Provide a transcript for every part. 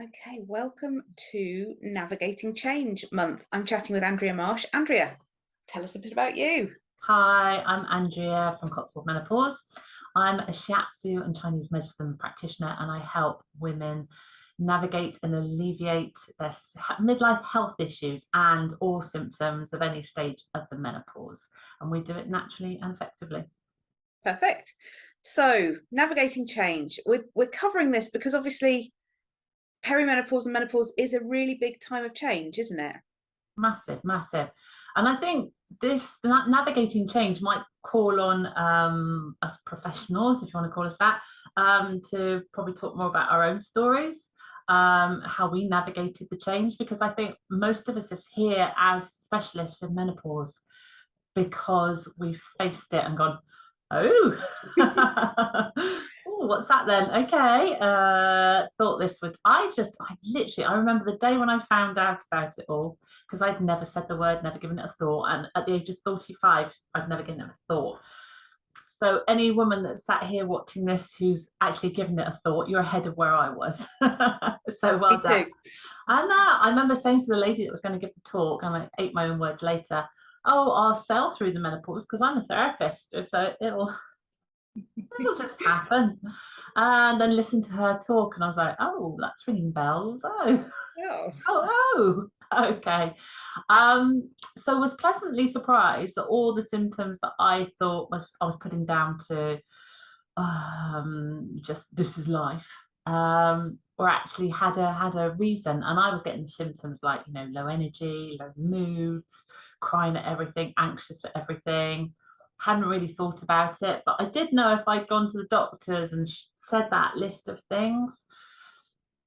Okay, welcome to Navigating Change Month. I'm chatting with Andrea Marsh. Andrea, tell us a bit about you. Hi, I'm Andrea from Cotswold Menopause. I'm a shiatsu and Chinese medicine practitioner, and I help women navigate and alleviate their midlife health issues and all symptoms of any stage of the menopause. And we do it naturally and effectively. Perfect. So, navigating change. We're covering this because obviously perimenopause and menopause is a really big time of change, isn't it? Massive, massive. And I think this navigating change might call on us professionals, if you want to call us that, to probably talk more about our own stories, how we navigated the change, because I think most of us is here as specialists in menopause because we've faced it and gone, oh, oh, what's that then? Okay. Thought this would, I remember the day when I found out about it all, because I'd never said the word, never given it a thought. And at the age of 45, I've never given it a thought. So any woman that's sat here watching this who's actually given it a thought, you're ahead of where I was. So well Me done. too. And I remember saying to the lady that was going to give the talk, and I ate my own words later, oh, I'll sail through the menopause because I'm a therapist, so it'll just happen. And then listen to her talk, and I was like, oh, that's ringing bells. Oh, Oh, okay. So I was pleasantly surprised that all the symptoms that I thought I was putting down to just this is life, or actually had a reason. And I was getting symptoms like, low energy, low moods, crying at everything, anxious at everything. Hadn't really thought about it, but I did know if I'd gone to the doctors and said that list of things,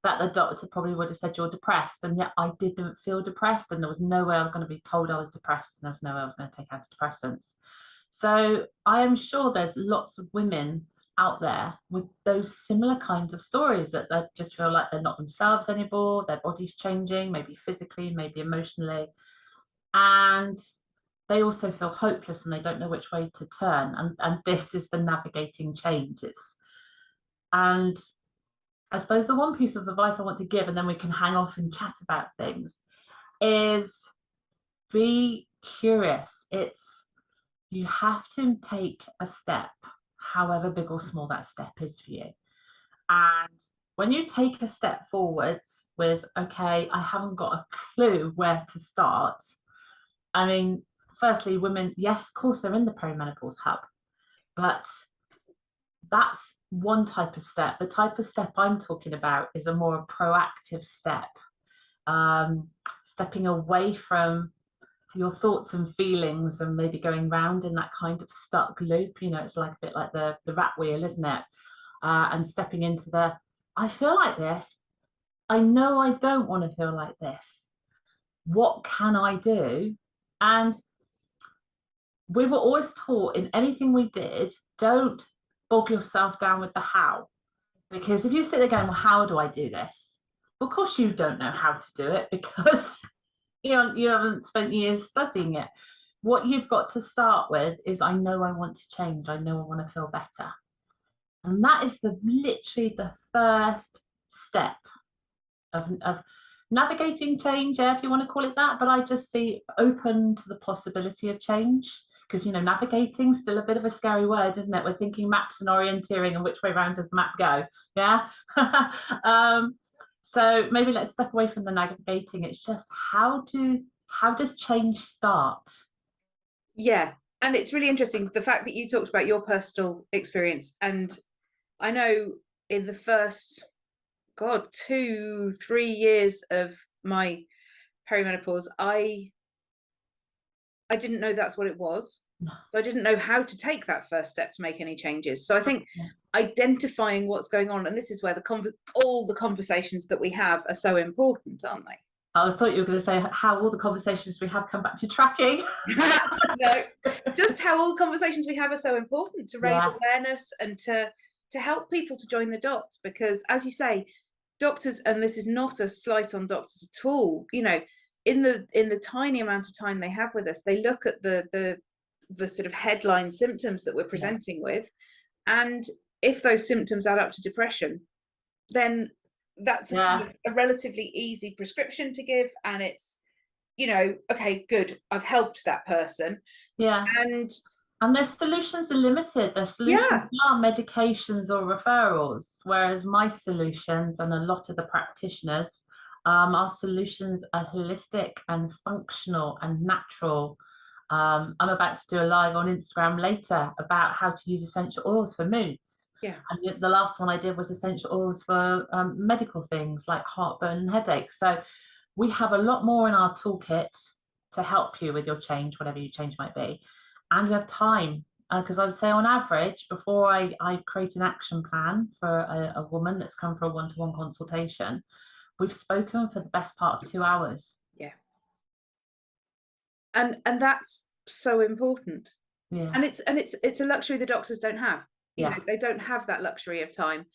that the doctor probably would have said you're depressed. And yet I didn't feel depressed, and there was no way I was going to be told I was depressed, and there was no way I was going to take antidepressants. So I am sure there's lots of women out there with those similar kinds of stories, that they just feel like they're not themselves anymore, their body's changing, maybe physically, maybe emotionally, and they also feel hopeless and they don't know which way to turn. And this is the navigating change. And I suppose the one piece of advice I want to give, and then we can hang off and chat about things, is be curious. You have to take a step, however big or small that step is for you. And when you take a step forwards with, okay, I haven't got a clue where to start. I mean, firstly, women, yes, of course, they're in the Perimenopause Hub, but that's one type of step. The type of step I'm talking about is a more proactive step, stepping away from your thoughts and feelings and maybe going round in that kind of stuck loop. It's like a bit like the rat wheel, isn't it? And stepping into I feel like this. I know I don't want to feel like this. What can I do? And we were always taught in anything we did, don't bog yourself down with the how. Because if you sit there going, well, how do I do this? Of course you don't know how to do it, because you haven't spent years studying it. What you've got to start with is, I know I want to change. I know I want to feel better. And that is literally the first step of navigating change, if you want to call it that. But I just see open to the possibility of change, because navigating is still a bit of a scary word, isn't it? We're thinking maps and orienteering, and which way around does the map go? Yeah. So maybe let's step away from the navigating. It's just how does change start? yeah. And it's really interesting the fact that you talked about your personal experience. And I know in the first, God, 2-3 years of my perimenopause, I didn't know that's what it was. So I didn't know how to take that first step to make any changes. So I think identifying what's going on, and this is where all the conversations that we have are so important, aren't they? I thought you were going to say how all the conversations we have come back to tracking. No, just how all the conversations we have are so important to raise awareness and to help people to join the dots. Because as you say, doctors, and this is not a slight on doctors at all, in the tiny amount of time they have with us, they look at the sort of headline symptoms that we're presenting with, and if those symptoms add up to depression, then that's a kind Yeah. of a relatively easy prescription to give, and it's, you know, okay, good, I've helped that person. Yeah. And And their solutions are limited. Their solutions yeah, are medications or referrals, whereas my solutions and a lot of the practitioners, our solutions are holistic and functional and natural. I'm about to do a live on Instagram later about how to use essential oils for moods. yeah, And the last one I did was essential oils for medical things like heartburn and headaches. So we have a lot more in our toolkit to help you with your change, whatever your change might be. And we have time, because I would say on average, before I create an action plan for a woman that's come for a one-to-one consultation, we've spoken for the best part of 2 hours. yeah. And that's so important. Yeah. And it's a luxury the doctors don't have. You know, Yeah. they don't have that luxury of time.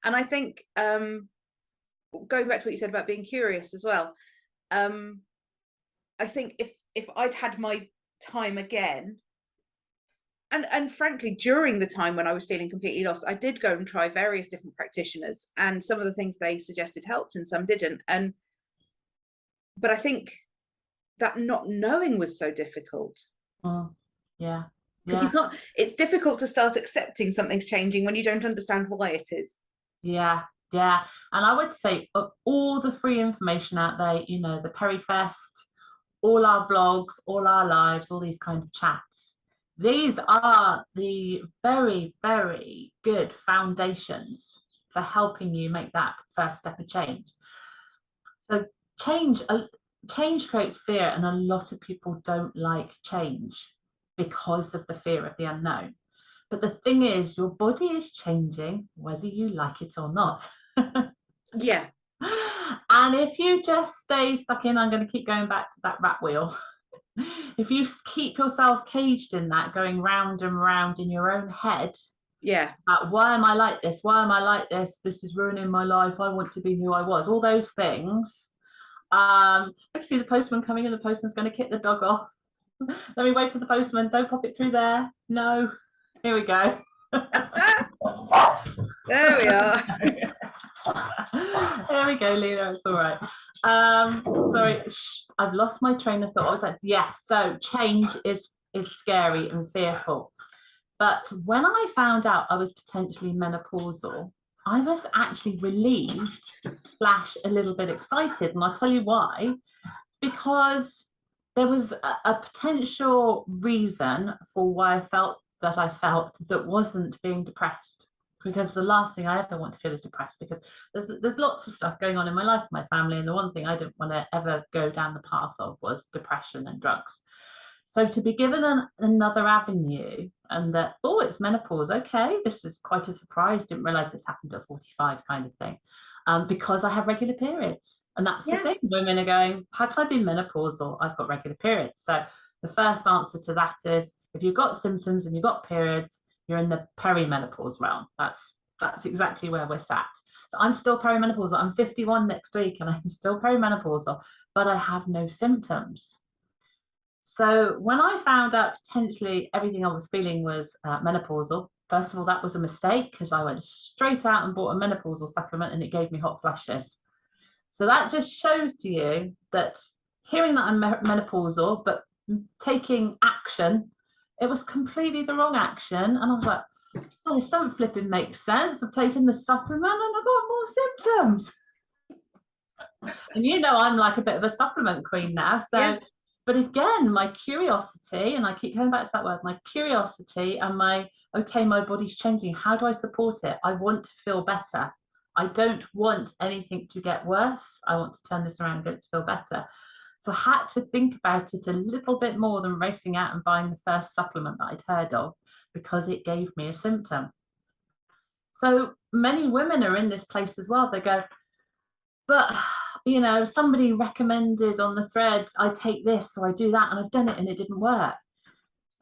And I think going back to what you said about being curious as well, I think if I'd had my time again, and frankly, during the time when I was feeling completely lost, I did go and try various different practitioners, and some of the things they suggested helped and some didn't. But I think that not knowing was so difficult, Yeah. because you can't, it's difficult to start accepting something's changing when you don't understand why it is. Yeah. Yeah. And I would say of all the free information out there, the Perifest, all our blogs, all our lives, all these kind of chats, these are the very, very good foundations for helping you make that first step of change. So change creates fear, and a lot of people don't like change because of the fear of the unknown. But the thing is, your body is changing whether you like it or not. Yeah, And if you just stay stuck in, I'm going to keep going back to that rat wheel. If you keep yourself caged in that, going round and round in your own head, yeah, why am I like this? Why am I like this? This is ruining my life. I want to be who I was. All those things. I see the postman coming in. The postman's going to kick the dog off. Let me wave to the postman. Don't pop it through there. No. Here we go. there we are. There we go, Lena. It's all right. Sorry, I've lost my train of thought. I was like, yes. So change is scary and fearful. But when I found out I was potentially menopausal, I was actually relieved / a little bit excited, and I'll tell you why. Because there was a potential reason for why I felt that wasn't being depressed. Because the last thing I ever want to feel is depressed, because there's lots of stuff going on in my life, my family, and the one thing I didn't want to ever go down the path of was depression and drugs. So to be given another avenue, and that, oh, it's menopause, okay, this is quite a surprise, didn't realize this happened at 45 kind of thing, because I have regular periods. And that's the thing, women are going, how can I be menopausal? I've got regular periods. So the first answer to that is, if you've got symptoms and you've got periods, you're in the perimenopause realm. That's exactly where we're sat. So I'm still perimenopausal. I'm 51 next week and I'm still perimenopausal, but I have no symptoms. So when I found out potentially everything I was feeling was menopausal, first of all, that was a mistake, because I went straight out and bought a menopausal supplement and it gave me hot flashes. So that just shows to you that hearing that I'm menopausal, but taking action, it was completely the wrong action. And I was like, oh, this doesn't flipping make sense. I've taken the supplement and I've got more symptoms. And I'm like a bit of a supplement queen now. So, but again, my curiosity, and I keep going back to that word, my curiosity and my body's changing. How do I support it? I want to feel better. I don't want anything to get worse. I want to turn this around and get it to feel better. So I had to think about it a little bit more than racing out and buying the first supplement that I'd heard of, because it gave me a symptom. So many women are in this place as well. They go, but somebody recommended on the thread, I take this or I do that, and I've done it and it didn't work.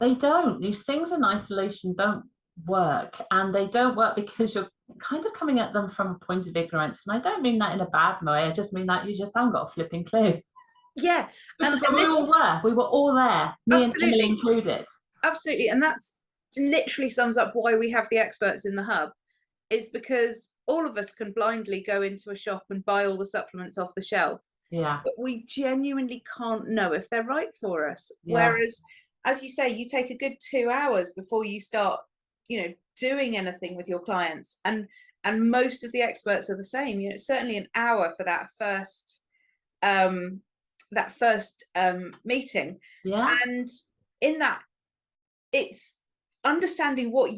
They don't. These things in isolation don't work, and they don't work because you're kind of coming at them from a point of ignorance. And I don't mean that in a bad way. I just mean that you just haven't got a flipping clue. Yeah. Because we were all there, me and Emily included. Absolutely. And that's literally sums up why we have the experts in the hub. is because all of us can blindly go into a shop and buy all the supplements off the shelf, Yeah. but we genuinely can't know if they're right for us. Yeah. Whereas, as you say, you take a good 2 hours before you start, doing anything with your clients, and most of the experts are the same. Certainly an hour for that first meeting, Yeah. and in that, it's understanding what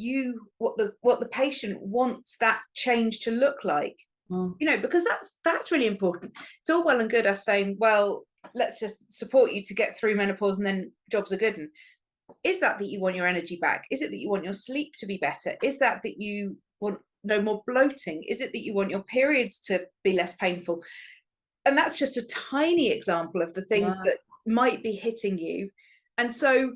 the patient wants that change to look like. Mm. Because that's really important. It's all well and good us saying, well, let's just support you to get through menopause and then jobs are good. And is that you want your energy back? Is it that you want your sleep to be better? Is that you want no more bloating? Is it that you want your periods to be less painful? And that's just a tiny example of the things Yeah. that might be hitting you. And so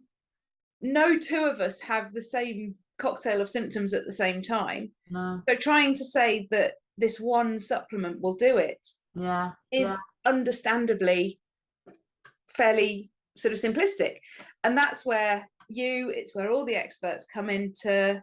no two of us have the same cocktail of symptoms at the same time. No. So trying to say that this one supplement will do it Yeah. is understandably fairly sort of simplistic. And that's where it's where all the experts come in to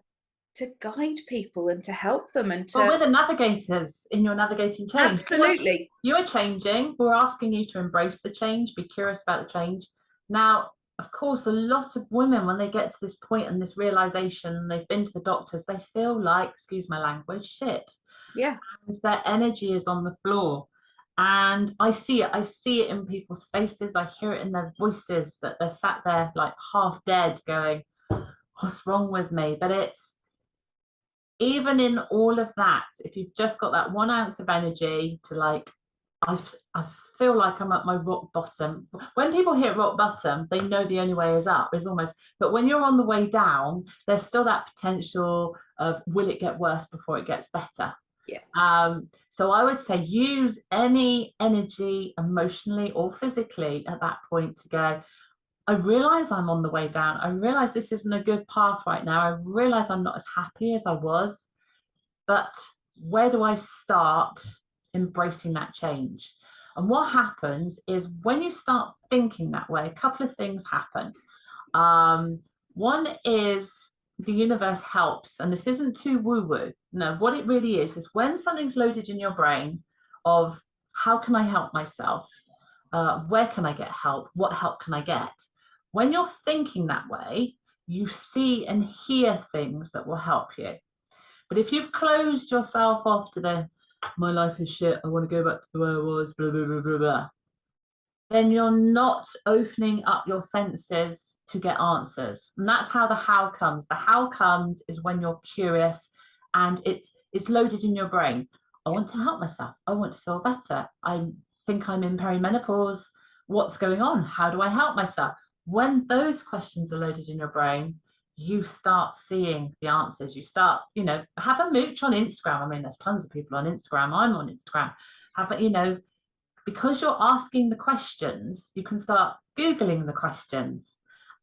guide people and to help them and to... Well, we're the navigators in your navigating change. Absolutely. You are changing. We're asking you to embrace the change, be curious about the change. Now, of course, a lot of women, when they get to this point and this realization, they've been to the doctors, they feel like, excuse my language, shit. Yeah. And their energy is on the floor. And I see it in people's faces. I hear it in their voices, that they're sat there like half dead going, what's wrong with me? But it's, even in all of that, if you've just got that 1 ounce of energy to like, I feel like I'm at my rock bottom. When people hit rock bottom, they know the only way is up, is almost, but when you're on the way down, there's still that potential of, will it get worse before it gets better? Yeah. So I would say use any energy, emotionally or physically, at that point to go, I realize I'm on the way down. I realize this isn't a good path right now. I realize I'm not as happy as I was, but where do I start embracing that change? And what happens is, when you start thinking that way, a couple of things happen. One is the universe helps, and this isn't too woo-woo. No, what it really is when something's loaded in your brain of, how can I help myself? Where can I get help? What help can I get? When you're thinking that way, you see and hear things that will help you. But if you've closed yourself off to the, my life is shit, I want to go back to the way I was, blah, blah, blah, blah, blah, then you're not opening up your senses to get answers. And that's how the how comes. The how comes is when you're curious and it's loaded in your brain. I want to help myself. I want to feel better. I think I'm in perimenopause. What's going on? How do I help myself? When those questions are loaded in your brain, you start seeing the answers. You start, have a mooch on Instagram. I mean, there's tons of people on Instagram. I'm on Instagram. Have a, because you're asking the questions, you can start Googling the questions.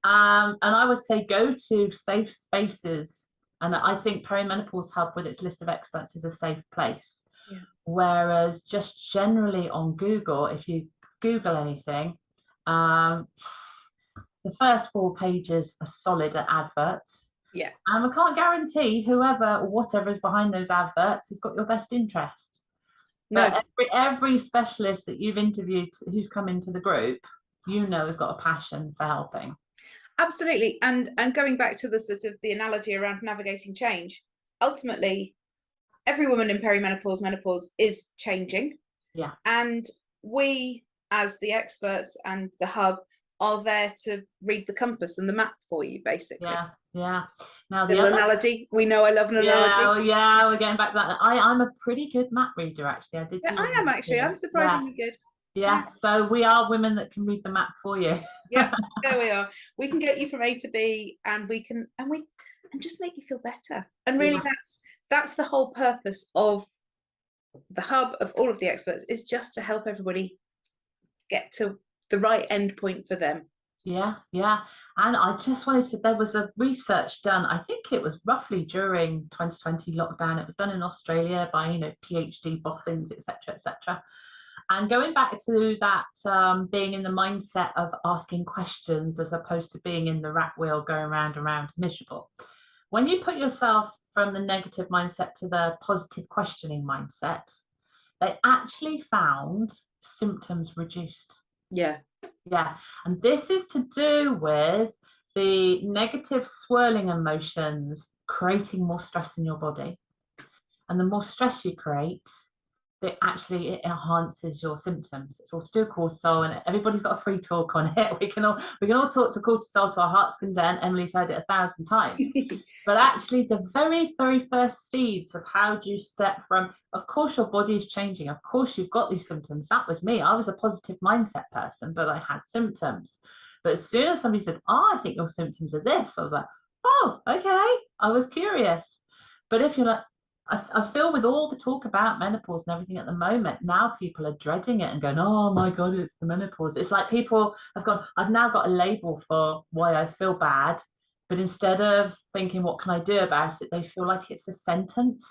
And I would say go to safe spaces. And I think Perimenopause Hub, with its list of experts, is a safe place. Yeah. Whereas just generally on Google, if you Google anything, the first 4 pages are solid at adverts. Yeah. And we can't guarantee whoever or whatever is behind those adverts has got your best interest. No. But every specialist that you've interviewed who's come into the group, has got a passion for helping. Absolutely. And going back to the sort of the analogy around navigating change, ultimately, every woman in perimenopause, menopause is changing. Yeah. And we, as the experts and the hub, are there to read the compass and the map for you, basically. Yeah. Yeah. Now the analogy. We know I love an analogy. Yeah, we're getting back to that. I'm a pretty good map reader, actually. I am actually. I'm surprisingly good. Yeah. So we are women that can read the map for you. Yeah, there we are. We can get you from A to B, and we just make you feel better. And really, that's the whole purpose of the hub, of all of the experts, is just to help everybody get to the right end point for them. Yeah. And I just wanted to, there was a research done, I think it was roughly during 2020 lockdown. It was done in Australia by, PhD boffins, etc., etc. And going back to that, being in the mindset of asking questions as opposed to being in the rat wheel going round and round miserable. When you put yourself from the negative mindset to the positive questioning mindset, they actually found symptoms reduced. Yeah. Yeah, and this is to do with the negative swirling emotions creating more stress in your body. And the more stress you create, it enhances your symptoms. It's all to do with cortisol, and everybody's got a free talk on it. We can all talk to cortisol to our heart's content. Emily's heard it 1,000 times. But actually, the very, very first seeds of how do you step from, of course, your body is changing. Of course, you've got these symptoms. That was me. I was a positive mindset person, but I had symptoms. But as soon as somebody said, oh, I think your symptoms are this, I was like, oh, okay. I was curious. But if you're like, I feel with all the talk about menopause and everything at the moment, now people are dreading it and going, oh my God, it's the menopause. It's like people have gone, I've now got a label for why I feel bad. But instead of thinking, what can I do about it? They feel like it's a sentence.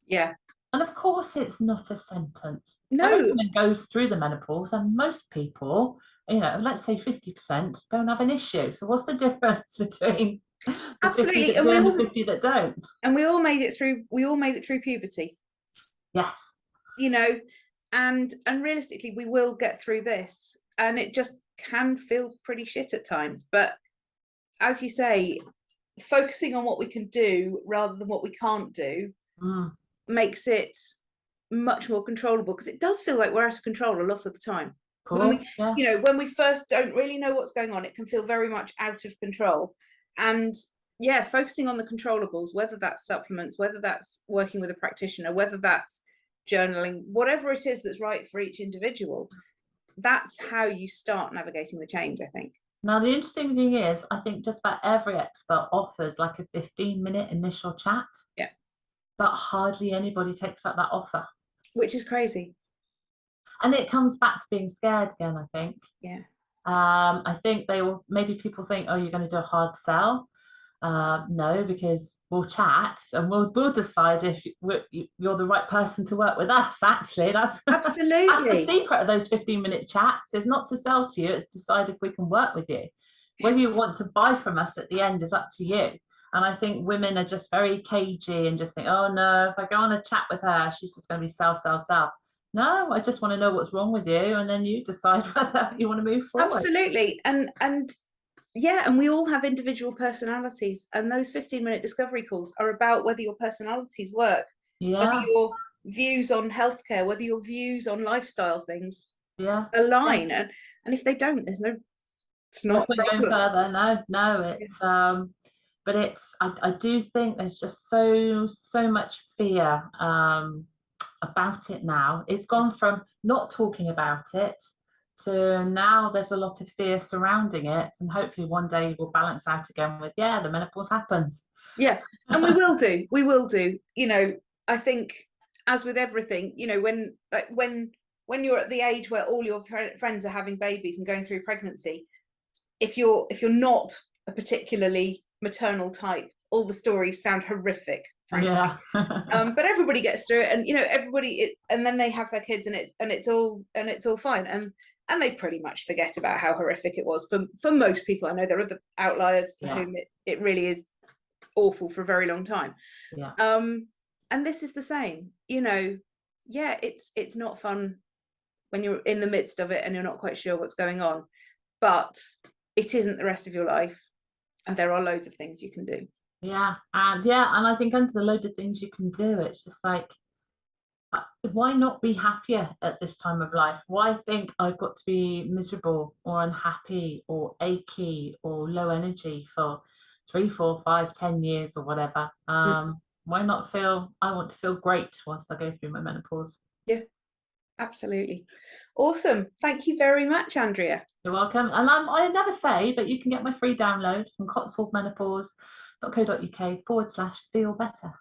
Yeah. And of course, it's not a sentence. No. Every woman goes through the menopause, and most people, let's say 50%, don't have an issue. So what's the difference between the Absolutely. 50 that do and the 50 that don't? And we all made it through puberty. Yes. And realistically, we will get through this, and it just can feel pretty shit at times. But as you say, focusing on what we can do rather than what we can't do makes it much more controllable, because it does feel like we're out of control a lot of the time. Cool. When we first don't really know what's going on, it can feel very much out of control. And yeah, focusing on the controllables, whether that's supplements, whether that's working with a practitioner, whether that's journaling, whatever it is that's right for each individual, that's how you start navigating the change, I think. Now, the interesting thing is, I think just about every expert offers like a 15-minute initial chat. Yeah. But hardly anybody takes up that offer. Which is crazy. And it comes back to being scared again, I think. Yeah. I think maybe people think, oh, you're going to do a hard sell. No, because we'll chat and we'll decide if you're the right person to work with us. Actually, that's absolutely that's the secret of those 15-minute chats, is not to sell to you, it's to decide if we can work with you. Whether you want to buy from us at the end is up to you. And I think women are just very cagey and just think, oh no, if I go on a chat with her, she's just going to be sell. No, I just want to know what's wrong with you, and then you decide whether you want to move forward. Absolutely. And yeah, and we all have individual personalities, and those 15-minute discovery calls are about whether your personalities work, whether your views on healthcare, whether your views on lifestyle things align. And if they don't, it's not going further. No, it's but it's I do think there's just so much fear about it now. It's gone from not talking about it to now there's a lot of fear surrounding it, and hopefully one day we'll balance out again with the menopause happens. Yeah, and we will do. I think, as with everything, when you're at the age where all your friends are having babies and going through pregnancy, if you're not a particularly maternal type, all the stories sound horrific, frankly. Yeah. But everybody gets through it, and and then they have their kids, and it's all fine, and they pretty much forget about how horrific it was for most people. I know there are the outliers for whom it really is awful for a very long time. Yeah. And this is the same. It's not fun when you're in the midst of it and you're not quite sure what's going on, but it isn't the rest of your life, and there are loads of things you can do. And I think under the load of things you can do, it's just like, why not be happier at this time of life? Why think I've got to be miserable or unhappy or achy or low energy for 3, 4, 5, 10 years or whatever? Why not I want to feel great once I go through my menopause? Yeah, absolutely. Awesome. Thank you very much, Andrea. You're welcome. And I never say, but you can get my free download from cotswoldmenopause.co.uk/feel better.